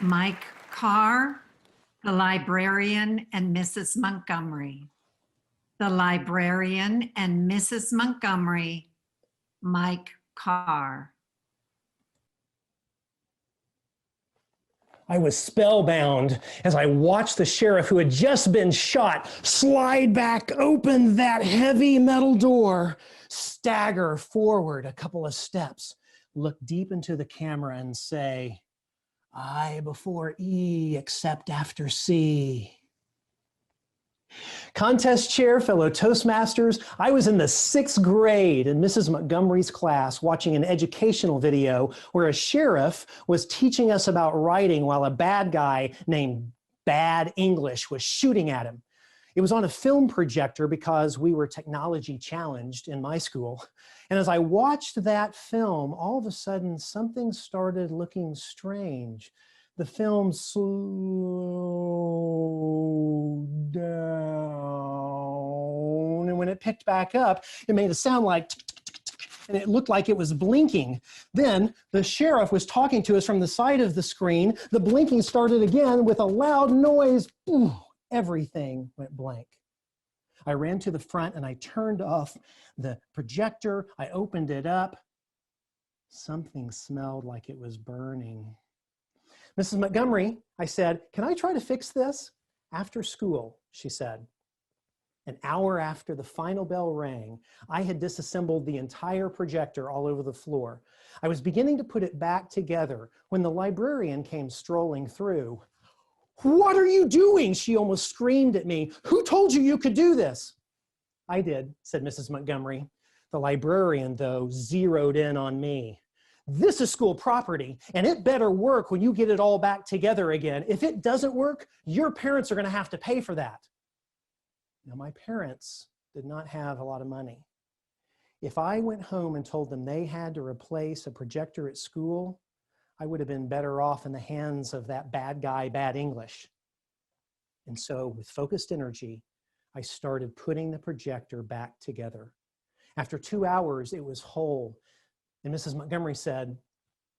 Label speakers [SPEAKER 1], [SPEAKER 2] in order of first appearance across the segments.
[SPEAKER 1] Mike Carr, the librarian, and Mrs. Montgomery. The librarian and Mrs. Montgomery, Mike Carr.
[SPEAKER 2] I was spellbound as I watched the sheriff who had just been shot slide back open that heavy metal door, stagger forward a couple of steps, look deep into the camera and say, "I before E, except after C." Contest chair, fellow Toastmasters, I was in the 6th grade in Mrs. Montgomery's class watching an educational video where a sheriff was teaching us about writing while a bad guy named Bad English was shooting at him. It was on a film projector because we were technology challenged in my school. And as I watched that film, all of a sudden something started looking strange. The film slowed down, and when it picked back up, it made a sound like, and it looked like it was blinking. Then the sheriff was talking to us from the side of the screen. The blinking started again with a loud noise. Ooh, everything went blank. I ran to the front and I turned off the projector. I opened it up. Something smelled like it was burning. "Mrs. Montgomery," I said, "can I try to fix this?" "After school," she said. An hour after the final bell rang, I had disassembled the entire projector all over the floor. I was beginning to put it back together when the librarian came strolling through. "What are you doing?" she almost screamed at me. "Who told you you could do this?" "I did," said Mrs. Montgomery. The librarian, though, zeroed in on me. "This is school property, and it better work when you get it all back together again. If it doesn't work, your parents are going to have to pay for that." Now, my parents did not have a lot of money. If I went home and told them they had to replace a projector at school, I would have been better off in the hands of that bad guy, Bad English. And so, with focused energy, I started putting the projector back together. After 2 hours, it was whole. And Mrs. Montgomery said,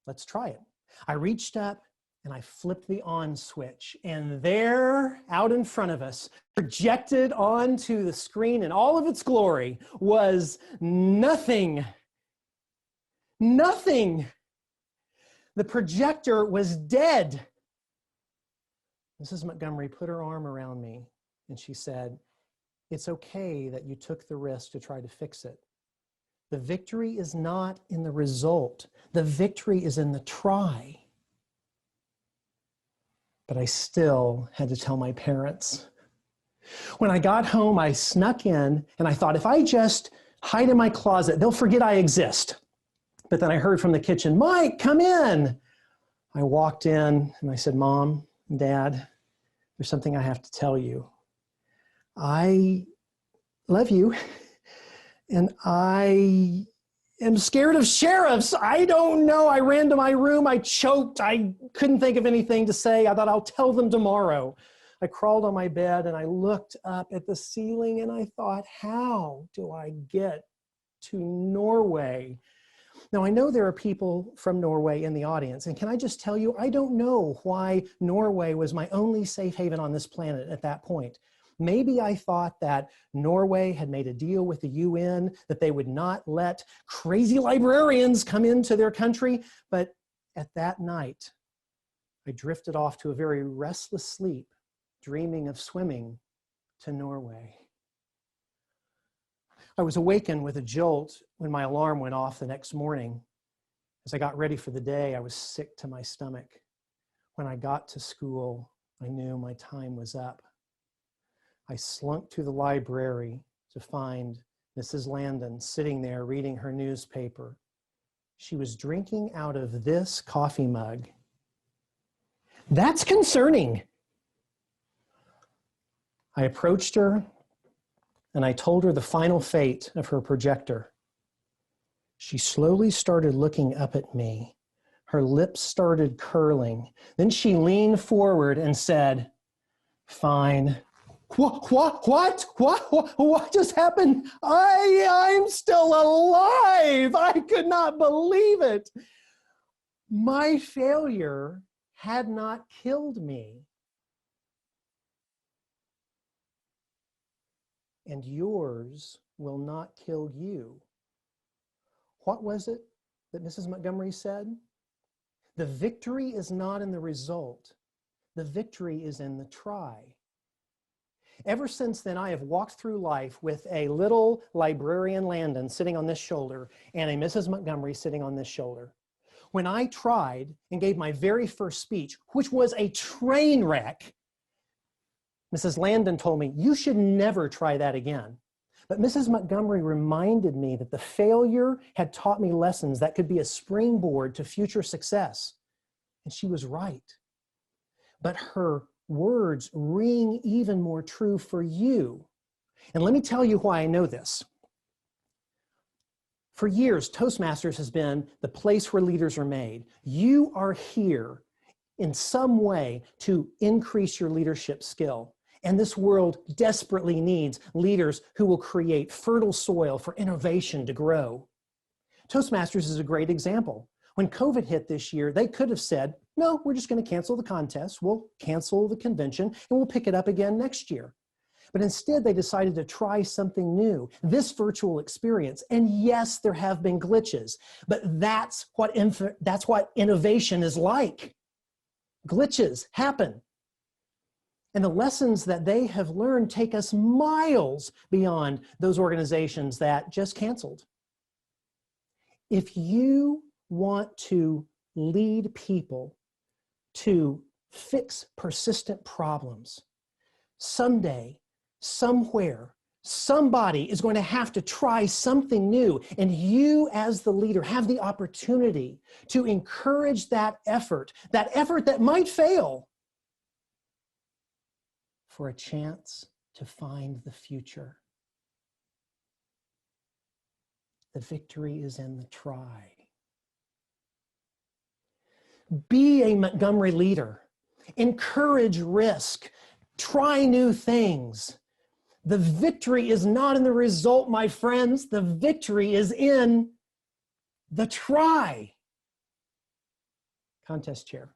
[SPEAKER 2] "Let's try it." I reached up and I flipped the on switch, and there, out in front of us, projected onto the screen in all of its glory, was nothing. Nothing. The projector was dead. Mrs. Montgomery put her arm around me and she said, "It's okay that you took the risk to try to fix it. The victory is not in the result. The victory is in the try." But I still had to tell my parents. When I got home, I snuck in and I thought, if I just hide in my closet, they'll forget I exist. But then I heard from the kitchen, "Mike, come in." I walked in and I said, "Mom, Dad, there's something I have to tell you. I love you. And I am scared of sheriffs. I don't know. I ran to my room. I choked. I couldn't think of anything to say. I thought, I'll tell them tomorrow." I crawled on my bed and I looked up at the ceiling and I thought, how do I get to Norway? Now, I know there are people from Norway in the audience. And can I just tell you, I don't know why Norway was my only safe haven on this planet at that point. Maybe I thought that Norway had made a deal with the UN that they would not let crazy librarians come into their country. But at that night, I drifted off to a very restless sleep, dreaming of swimming to Norway. I was awakened with a jolt when my alarm went off the next morning. As I got ready for the day, I was sick to my stomach. When I got to school, I knew my time was up. I slunk to the library to find Mrs. Landon sitting there reading her newspaper. She was drinking out of this coffee mug. "That's concerning." I approached her and I told her the final fate of her projector. She slowly started looking up at me. Her lips started curling. Then she leaned forward and said, "Fine." What just happened? I'm still alive. I could not believe it. My failure had not killed me. And yours will not kill you. What was it that Mrs. Montgomery said? The victory is not in the result. The victory is in the try. Ever since then, I have walked through life with a little librarian Landon sitting on this shoulder and a Mrs. Montgomery sitting on this shoulder. When I tried and gave my very first speech, which was a train wreck, Mrs. Landon told me, you should never try that again. But Mrs. Montgomery reminded me that the failure had taught me lessons that could be a springboard to future success. And she was right. But her words ring even more true for you. And let me tell you why I know this. For years, Toastmasters has been the place where leaders are made. You are here in some way to increase your leadership skill. And this world desperately needs leaders who will create fertile soil for innovation to grow. Toastmasters is a great example. When COVID hit this year, they could have said, no, we're just going to cancel the contest. We'll cancel the convention and we'll pick it up again next year. But instead, they decided to try something new, this virtual experience. And yes, there have been glitches, but that's what innovation is like. Glitches happen. And the lessons that they have learned take us miles beyond those organizations that just canceled. If you want to lead people to fix persistent problems, someday, somewhere, somebody is going to have to try something new. And you as the leader have the opportunity to encourage that effort that might fail, for a chance to find the future. The victory is in the try. Be a Montgomery leader. Encourage risk. Try new things. The victory is not in the result, my friends. The victory is in the try. Contest chair.